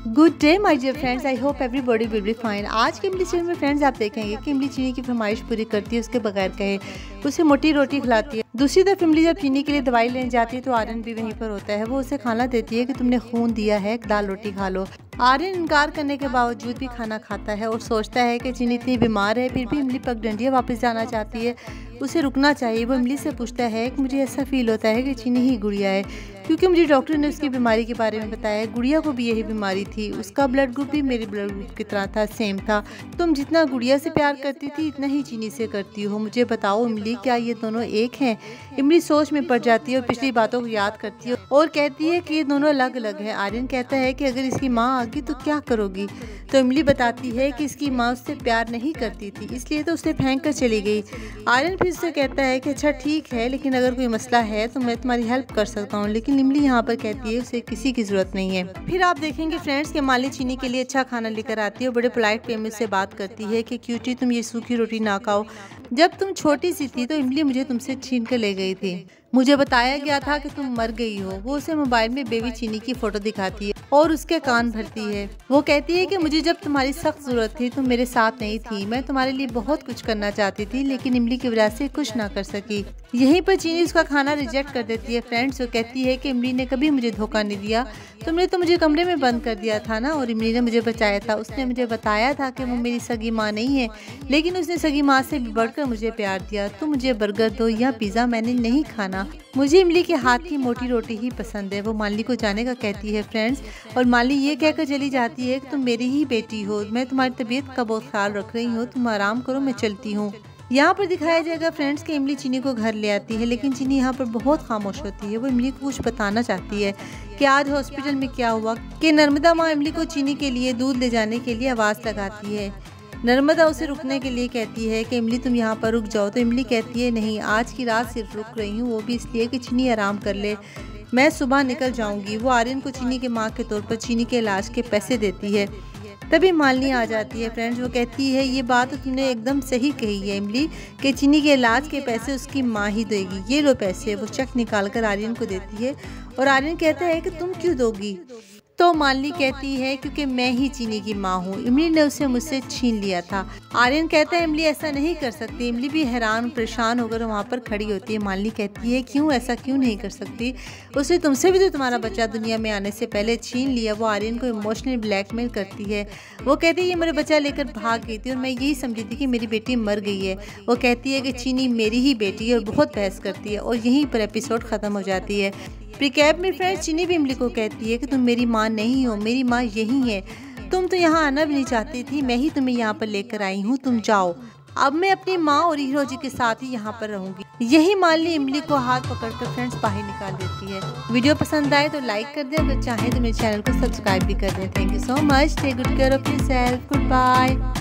Good day my dear friends, I hope everybody will be fine. आज के इमली चीनी में फ्रेंड्स आप देखेंगे कि इमली चीनी की फरमाइश पूरी करती है, उसके बगैर कहे उसे मोटी रोटी खिलाती है। दूसरी तरफ इमली जब चीनी के लिए दवाई लेने जाती है तो आर्यन भी वहीं पर होता है। वो उसे खाना देती है कि तुमने खून दिया है, दाल रोटी खा लो। आर्यन इनकार करने के बावजूद भी खाना खाता है और सोचता है कि चीनी इतनी बीमार है, फिर भी इमली पगडंडिया वापस जाना चाहती है, उसे रुकना चाहिए। वो इमली से पूछता है कि मुझे ऐसा फील होता है कि चीनी ही गुड़िया है, क्योंकि मुझे डॉक्टर ने उसकी बीमारी के बारे में बताया। गुड़िया को भी यही बीमारी थी, उसका ब्लड ग्रुप भी मेरे ब्लड ग्रुप की तरह था, सेम था। तुम जितना गुड़िया से प्यार करती थी इतना ही चीनी से करती हो। मुझे बताओ इमली, क्या ये दोनों एक हैं? इमली सोच में पड़ जाती है और पिछली बातों को याद करती है और कहती है कि ये दोनों अलग अलग हैं। आर्यन कहता है कि अगर इसकी माँ आ गई तो क्या करोगी? तो इमली बताती है कि इसकी माँ उससे प्यार नहीं करती थी, इसलिए तो उसे फेंक कर चली गई। आर्यन फिर से कहता है कि अच्छा ठीक है, लेकिन अगर कोई मसला है तो मैं तुम्हारी हेल्प कर सकता हूँ। लेकिन इमली यहाँ पर कहती है उसे किसी की जरूरत नहीं है। फिर आप देखेंगे फ्रेंड्स कि माली चीनी के लिए अच्छा खाना लेकर आती है और बड़े पोलाइट वे में से बात करती है कि क्यूटी तुम ये सूखी रोटी ना खाओ। जब तुम छोटी सी थी तो इमली मुझे तुमसे छीन कर ले गई थी, मुझे बताया गया था कि तुम मर गई हो। वो उसे मोबाइल में बेबी चीनी की फोटो दिखाती है और उसके कान भरती है। वो कहती है कि मुझे जब तुम्हारी सख्त जरूरत थी तुम मेरे साथ नहीं थी, मैं तुम्हारे लिए बहुत कुछ करना चाहती थी, लेकिन इमली की वजह से कुछ ना कर सकी। यहीं पर चीनी उसका खाना रिजेक्ट कर देती है फ्रेंड्स। वो कहती है कि इमली ने कभी मुझे धोखा नहीं दिया, तुमने तो मुझे कमरे में बंद कर दिया था ना, और इमली ने मुझे बचाया था। उसने मुझे बताया था कि वो मेरी सगी माँ नहीं है, लेकिन उसने सगी माँ से भी बढ़कर मुझे प्यार दिया। तुम मुझे बर्गर दो या पिज़्ज़ा, मैंने नहीं खाना, मुझे इमली के हाथ की मोटी रोटी ही पसंद है। वो माली को जाने का कहती है फ्रेंड्स, और माली ये कहकर चली जाती है कि तुम मेरी ही बेटी हो, मैं तुम्हारी तबीयत का बहुत ख्याल रख रही हूँ, तुम आराम करो, मैं चलती हूँ। यहाँ पर दिखाया जाएगा फ्रेंड्स कि इमली चीनी को घर ले आती है, लेकिन चीनी यहाँ पर बहुत खामोश होती है। वो इमली को कुछ बताना चाहती है कि आज हॉस्पिटल में क्या हुआ, कि नर्मदा माँ इमली को चीनी के लिए दूध ले जाने के लिए आवाज़ लगाती है। नर्मदा उसे रुकने के लिए कहती है कि इमली तुम यहाँ पर रुक जाओ, तो इमली कहती है नहीं, आज की रात सिर्फ रुक रही हूँ, वो भी इसलिए कि चीनी आराम कर ले, मैं सुबह निकल जाऊँगी। वो आर्यन को चीनी के माँ के तौर पर चीनी के इलाज के पैसे देती है। तभी मालिनी आ जाती है फ्रेंड्स। वो कहती है ये बात तो तुमने एकदम सही कही है इमली, कि चीनी के इलाज के पैसे उसकी माँ ही देगी, ये लो पैसे। वो चेक निकाल कर आर्यन को देती है और आर्यन कहता है कि तुम क्यों दोगी? तो मालिनी कहती है क्योंकि मैं ही चीनी की माँ हूँ, इमली ने उसे मुझसे छीन लिया था। आर्यन कहता है इमली ऐसा नहीं कर सकती। इमली भी हैरान परेशान होकर वहाँ पर खड़ी होती है। मालिनी कहती है क्यों, ऐसा क्यों नहीं कर सकती? उसने तुमसे भी तो तुम्हारा बच्चा दुनिया में आने से पहले छीन लिया। वो आर्यन को इमोशनली ब्लैकमेल करती है। वो कहती है ये मेरा बच्चा लेकर भाग गई थी और मैं यही समझी थी कि मेरी बेटी मर गई है। वो कहती है कि चीनी मेरी ही बेटी है और बहुत बहस करती है, और यहीं पर एपिसोड ख़त्म हो जाती है। प्रीकैप में फ्रेंड्स चीनी भी इमली को कहती है कि तुम मेरी माँ नहीं हो, मेरी माँ यही है, तुम तो यहाँ आना भी नहीं चाहती थी, मैं ही तुम्हें यहाँ पर लेकर आई हूँ, तुम जाओ, अब मैं अपनी माँ और हीरो जी के साथ ही यहाँ पर रहूँगी। यही मालिनी इमली को हाथ पकड़कर फ्रेंड्स बाहर निकाल देती है। वीडियो पसंद आए तो लाइक कर दें, अगर चाहें तो मेरे चैनल को सब्सक्राइब भी कर दें। Thank you so much, take good care of yourself, good bye.